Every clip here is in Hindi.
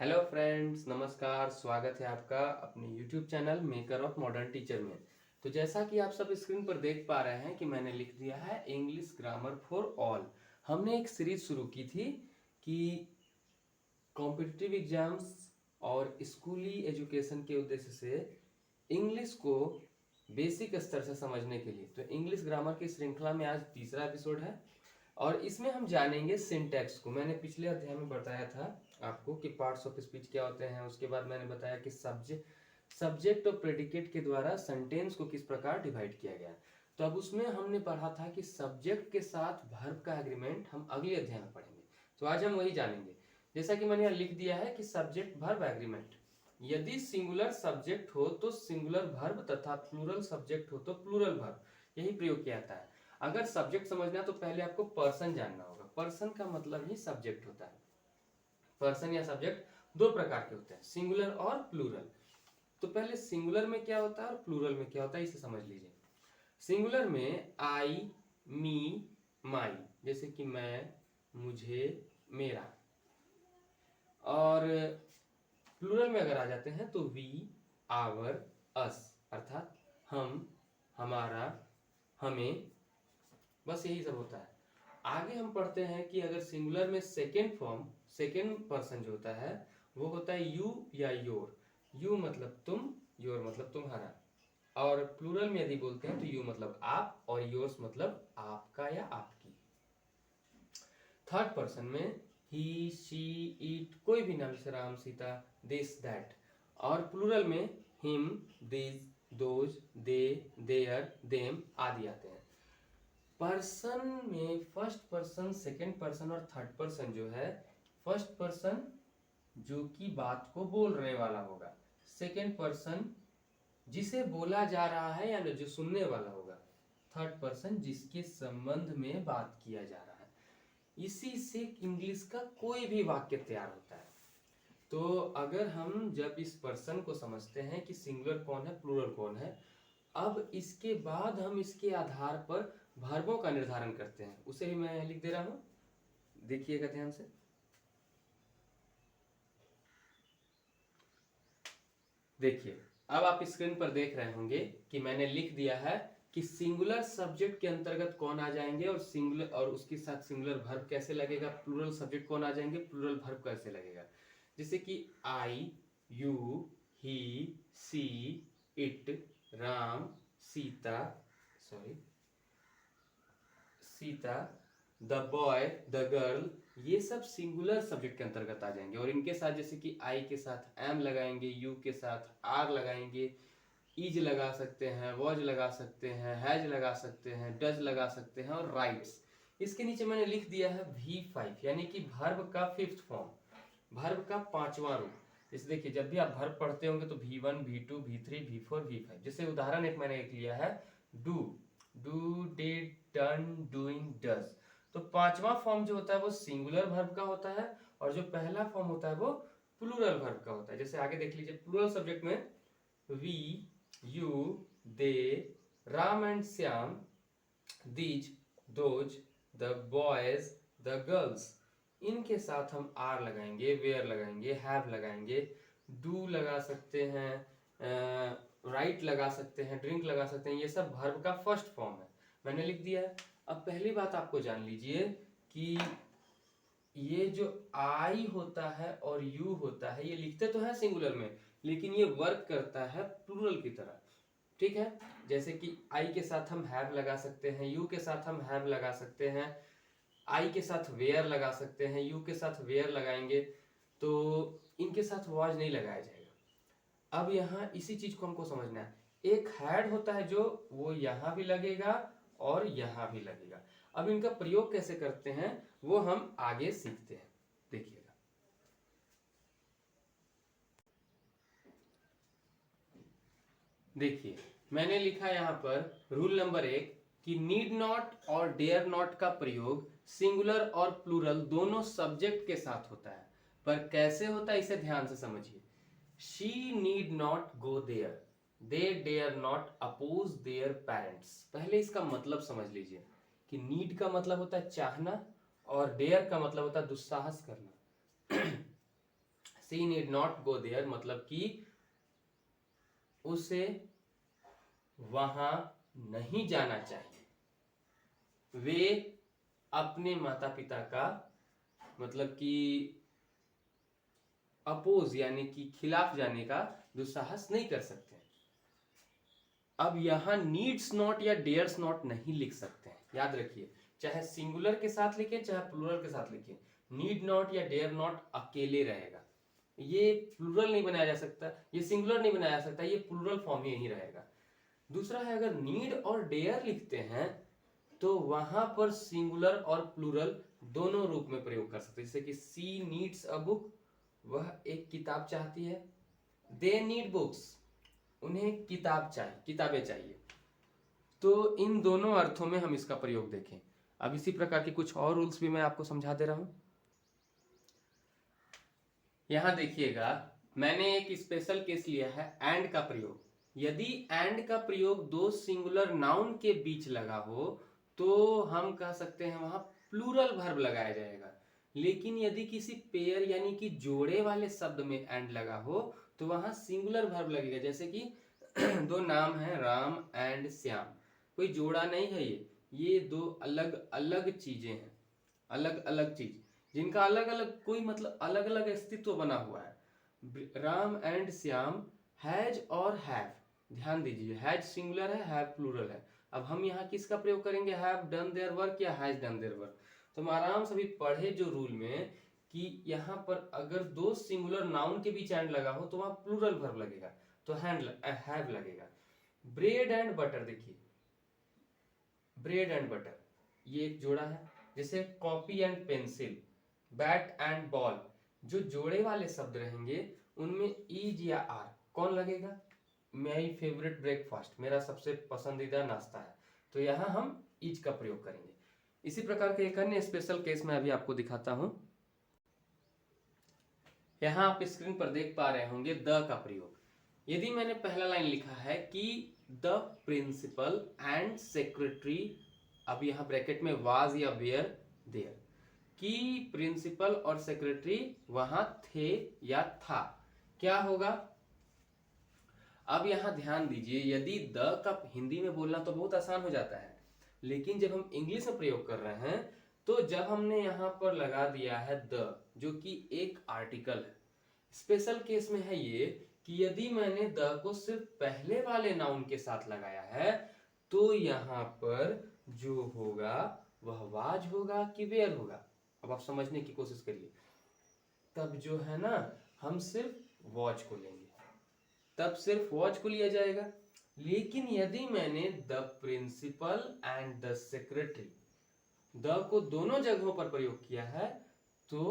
हेलो फ्रेंड्स, नमस्कार। स्वागत है आपका अपने YouTube channel maker of modern teacher में। तो जैसा कि आप सब स्क्रीन पर देख पा रहे हैं कि मैंने लिख दिया है इंग्लिश ग्रामर फॉर ऑल। हमने एक सीरीज शुरू की थी कि कॉम्पिटिटिव एग्जाम्स और स्कूली एजुकेशन के उद्देश्य से इंग्लिश को बेसिक स्तर से समझने के लिए। तो इंग्लिश ग्रामर की श्रृंखला में आज तीसरा एपिसोड है और इसमें हम जानेंगे सिंटैक्स को। मैंने पिछले अध्याय में बताया था आपको कि पार्ट्स ऑफ स्पीच क्या होते हैं। उसके बाद मैंने बताया कि सब्जेक्ट और प्रेडिकेट के द्वारा सेंटेंस को किस प्रकार डिवाइड किया गया। तो अब उसमें हमने पढ़ा था कि सब्जेक्ट के साथ वर्ब का एग्रीमेंट हम अगले अध्याय में पढ़ेंगे। तो आज हम वही जानेंगे। जैसा कि मैंने यहाँ लिख दिया है कि सब्जेक्ट वर्ब एग्रीमेंट, यदि सिंगुलर सब्जेक्ट हो तो सिंगुलर वर्ब तथा प्लूरल सब्जेक्ट हो तो प्लूरल वर्ब, यही प्रयोग किया जाता है। अगर सब्जेक्ट समझना है तो पहले आपको पर्सन जानना होगा। पर्सन का मतलब ही सब्जेक्ट होता है। पर्सन या सब्जेक्ट दो प्रकार के होते हैं, सिंगुलर और प्लूरल। तो पहले सिंगुलर में क्या होता है और प्लूरल में क्या होता है इसे समझ लीजिए। सिंगुलर में आई, मी, माई, जैसे कि मैं, मुझे, मेरा। और प्लूरल में अगर आ जाते हैं तो वी, आवर, अस, अर्थात हम, हमारा, हमें, बस यही सब होता है। आगे हम पढ़ते हैं कि अगर सिंगुलर में सेकेंड फॉर्म, सेकेंड पर्सन जो होता है वो होता है यू या योर। यू मतलब तुम, योर मतलब तुम्हारा। और प्लूरल में यदि बोलते हैं तो यू मतलब आप और योर्स मतलब आपका या आपकी। थर्ड पर्सन में ही, शी, इट, कोई भी नाम, जैसे राम, सीता, दिस, दैट। और प्लूरल में him, this, those, they, there, them आदि आते हैं। पर्सन में फर्स्ट पर्सन, सेकंड पर्सन और थर्ड पर्सन जो है, फर्स्ट पर्सन जो कि बात को बोल रहे वाला होगा, सेकंड पर्सन जिसे बोला जा रहा है या जो सुनने वाला होगा, थर्ड पर्सन जिसके संबंध में बात किया जा रहा है। इसी से इंग्लिश का कोई भी वाक्य तैयार होता है। तो अगर हम जब इस पर्सन को समझते हैं कि सिंगुलर कौन है, प्लूरल कौन है, अब इसके बाद हम इसके आधार पर वर्बों का निर्धारण करते हैं। उसे भी मैं लिख दे रहा हूं, देखिएगा ध्यान से। देखिए, अब आप स्क्रीन पर देख रहे होंगे कि मैंने लिख दिया है कि सिंगुलर सब्जेक्ट के अंतर्गत कौन आ जाएंगे और सिंगुलर और उसके साथ सिंगुलर वर्ब कैसे लगेगा, प्लूरल सब्जेक्ट कौन आ जाएंगे, प्लूरल वर्ब कैसे लगेगा। जैसे कि I, you, he, she, it, Ram, Sita, sorry, Sita, the boy, the girl, ये सब सिंगुलर सब्जेक्ट के अंतर्गत आ जाएंगे। और इनके साथ जैसे कि आई के साथ एम लगाएंगे, यू के साथ आर लगाएंगे, इज लगा सकते हैं, वॉज लगा सकते हैं, हैज लगा सकते हैं, डज लगा सकते हैं और राइट्स। इसके नीचे मैंने लिख दिया है V5, यानी कि वर्ब का फिफ्थ फॉर्म, वर्ब का पांचवा रूप। जैसे देखिए, जब भी आप वर्ब पढ़ते होंगे तो V1, V2, V3, V4, V5। जैसे उदाहरण मैंने एक लिया है do, do, did, done, doing, does. तो पांचवा फॉर्म जो होता है वो सिंगुलर वर्ब का होता है और जो पहला फॉर्म होता है वो प्लूरल वर्ब का होता है। जैसे आगे देख लीजिए, प्लूरल सब्जेक्ट में we, you, they, Ram and Shyam, these, those, the boys, the girls. इनके साथ हम आर लगाएंगे, वेयर लगाएंगे, हैव लगाएंगे, डू लगा सकते हैं, राइट लगा सकते हैं, ड्रिंक लगा सकते हैं। ये सब वर्ब का फर्स्ट फॉर्म है, मैंने लिख दिया है। अब पहली बात आपको जान लीजिए कि ये जो आई होता है और यू होता है, ये लिखते तो है सिंगुलर में लेकिन ये वर्क करता है प्लूरल की तरह। ठीक है, जैसे कि आई के साथ हम हैव लगा सकते हैं, यू के साथ हम हैव लगा सकते हैं, आई के साथ वेयर लगा सकते हैं, यू के साथ वेयर लगाएंगे, तो इनके साथ वॉज नहीं लगाया जाएगा। अब यहाँ इसी चीज को हमको समझना है। एक हैड होता है जो वो यहां भी लगेगा और यहां भी लगेगा। अब इनका प्रयोग कैसे करते हैं वो हम आगे सीखते हैं, देखिएगा। देखिए, मैंने लिखा यहाँ पर रूल नंबर 1 कि नीड नॉट और डेयर नॉट का प्रयोग सिंगुलर और प्लूरल दोनों सब्जेक्ट के साथ होता है। पर कैसे होता है इसे ध्यान से समझिए। She need not go there, they dare not oppose their parents. पहले इसका मतलब समझ लीजिए कि नीड का मतलब होता है चाहना और डेयर का मतलब होता है दुस्साहस करना। सी नीड नॉट गो देयर मतलब कि उसे वहां नहीं जाना चाहिए। वे अपने माता पिता का मतलब कि अपोज यानी कि खिलाफ जाने का दुस्साहस नहीं कर सकते। अब यहां नीड्स नॉट या डेयर्स नॉट नहीं लिख सकते हैं, याद रखिए, चाहे सिंगुलर के साथ लिखे चाहे प्लूरल के साथ लिखे, नीड नॉट या डेयर नॉट अकेले रहेगा। ये प्लूरल नहीं बनाया जा सकता, ये सिंगुलर नहीं बनाया जा सकता, ये प्लूरल फॉर्म ही रहेगा। दूसरा है, अगर नीड और डेयर लिखते हैं तो वहां पर सिंगुलर और प्लूरल दोनों रूप में प्रयोग कर सकते हैं। जैसे कि सी नीड्स अ बुक, वह एक किताब चाहती है। दे नीड बुक्स, उन्हें किताबें चाहिए। तो इन दोनों अर्थों में हम इसका प्रयोग देखें। अब इसी प्रकार के कुछ और रूल्स भी मैं आपको समझा दे रहा हूं। यहां देखिएगा, मैंने एक स्पेशल केस लिया है एंड का प्रयोग। यदि एंड का प्रयोग दो सिंगुलर नाउन के बीच लगा हो तो हम कह सकते हैं वहां प्लूरल वर्ब लगाया जाएगा। लेकिन यदि किसी पेयर यानी कि जोड़े वाले शब्द में एंड लगा हो तो वहां सिंगुलर वर्ब लगेगा। जैसे कि दो नाम है राम एंड श्याम, कोई जोड़ा नहीं है, ये दो अलग अलग चीजें हैं, अलग अलग चीज जिनका अलग अलग कोई मतलब अलग अलग अस्तित्व बना हुआ है। राम एंड श्याम, हैज और हैव, ध्यान दीजिए, हैज सिंगुलर है, हैव प्लूरल है। अब हम यहाँ किसका प्रयोग करेंगे, हैव डन देयर वर्क या हैज डन देयर वर्क। तो हम आराम से भी पढ़े जो रूल में कि यहाँ पर अगर दो सिंगुलर नाउन के बीच एंड लगा हो तो वहां प्लूरल वर्ब लगेगा, तो हैव लगेगा। ब्रेड एंड बटर, देखिए ब्रेड एंड बटर ये एक जोड़ा है। जैसे copy and pencil, bat and ball, जो जोड़े वाले शब्द रहेंगे उनमें इज या आर कौन लगेगा, माई फेवरेट ब्रेकफास्ट, मेरा सबसे पसंदीदा नाश्ता है, तो यहां हम इज का प्रयोग करेंगे। इसी प्रकार का एक अन्य स्पेशल केस मैं अभी आपको दिखाता हूं। यहां आप स्क्रीन पर देख पा रहे होंगे द का प्रयोग। यदि मैंने पहला लाइन लिखा है कि द प्रिंसिपल एंड सेक्रेटरी, अब यहां ब्रैकेट में वाज या वेयर देयर, कि प्रिंसिपल और सेक्रेटरी वहां थे या था, क्या होगा। अब यहां ध्यान दीजिए, यदि द का हिंदी में बोलना तो बहुत आसान हो जाता है, लेकिन जब हम इंग्लिश में प्रयोग कर रहे हैं तो जब हमने यहां पर लगा दिया है द, जो कि एक आर्टिकल है, स्पेशल केस में है ये कि यदि मैंने द को सिर्फ पहले वाले नाउन के साथ लगाया है तो यहां पर जो होगा वह वाज होगा कि वेयर होगा। अब आप समझने की कोशिश करिए, तब जो है ना हम सिर्फ वॉच को लेंगे, तब सिर्फ वॉच को लिया जाएगा। लेकिन यदि मैंने the principal and the secretary, the को दोनों जगहों पर प्रयोग किया है तो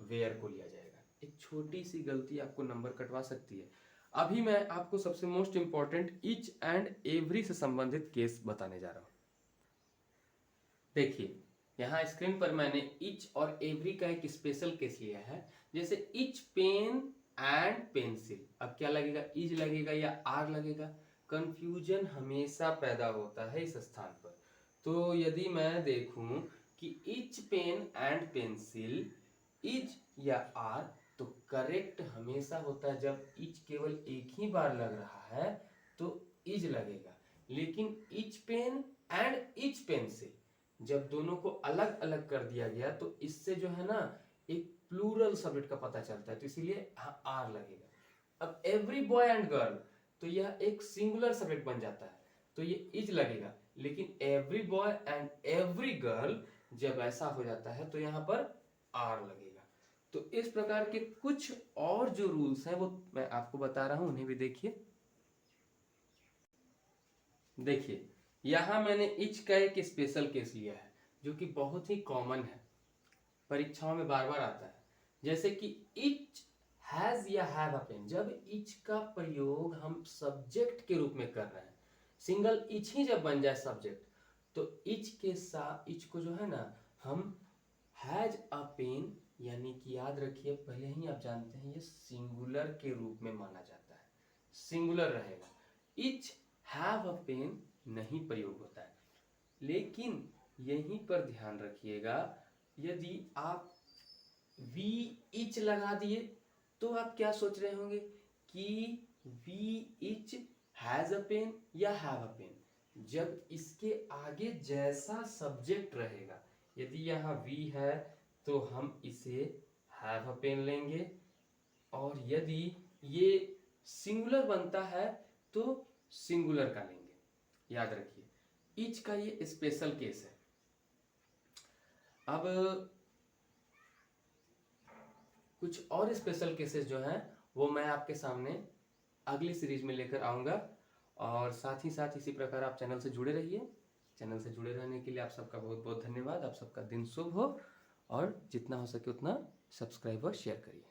वेयर को लिया जाएगा। एक छोटी सी गलती आपको नंबर कटवा सकती है। अभी मैं आपको सबसे most important each and every से संबंधित केस बताने जा रहा हूं। देखिए यहाँ स्क्रीन पर मैंने इच और एवरी का एक स्पेशल केस लिया है। जैसे इच पेन एंड पेंसिल, अब क्या लगेगा, इज लगेगा या आर लगेगा, कंफ्यूजन हमेशा पैदा होता है इस स्थान पर। तो यदि मैं देखूं कि each pen and pencil is या आर, तो करेक्ट हमेशा होता है जब इच केवल एक ही बार लग रहा है तो इज लगेगा। लेकिन each pen and each pencil जब दोनों को अलग अलग कर दिया गया तो इससे जो है ना एक प्लूरल सब्जेक्ट का पता चलता है, तो इसीलिए आर लगेगा। अब एवरी बॉय एंड गर्ल, तो यह एक सिंगुलर सब्जेक्ट बन जाता है तो ये इज लगेगा। लेकिन every boy and every girl जब ऐसा हो जाता है तो यहां पर आर लगेगा। तो इस प्रकार के कुछ और जो रूल्स हैं वो मैं आपको बता रहा हूं, उन्हें भी देखिए। देखिए यहां मैंने इच का एक स्पेशल केस लिया है जो कि बहुत ही कॉमन है, परीक्षाओं में बार बार आता है। जैसे कि इच हैज या हैव अ पेन, जब इच का प्रयोग हम सब्जेक्ट के रूप में कर रहे हैं, सिंगल इच ही जब बन जाए सब्जेक्ट, तो इच के साथ इच को जो है ना हम हैज अ पेन, यानी कि याद रखिए पहले ही आप जानते हैं ये सिंगुलर के रूप में माना जाता है, सिंगुलर रहेगा। इच हैव अ पेन नहीं प्रयोग होता है। लेकिन यहीं पर ध्यान रखिएगा, यदि आप वी इच लगा दिए तो आप क्या सोच रहे होंगे कि we each has a pen या हैव अ पेन। जब इसके आगे जैसा सब्जेक्ट रहेगा, यदि यहाँ वी है तो हम इसे हैव अ पेन लेंगे, और यदि ये सिंगुलर बनता है तो सिंगुलर का लेंगे। याद रखिए, इच का ये स्पेशल केस है। अब कुछ और स्पेशल केसेस जो हैं वो मैं आपके सामने अगली सीरीज में लेकर आऊँगा, और साथ ही साथ इसी प्रकार आप चैनल से जुड़े रहिए। चैनल से जुड़े रहने के लिए आप सबका बहुत बहुत धन्यवाद। आप सबका दिन शुभ हो, और जितना हो सके उतना सब्सक्राइब और शेयर करिए।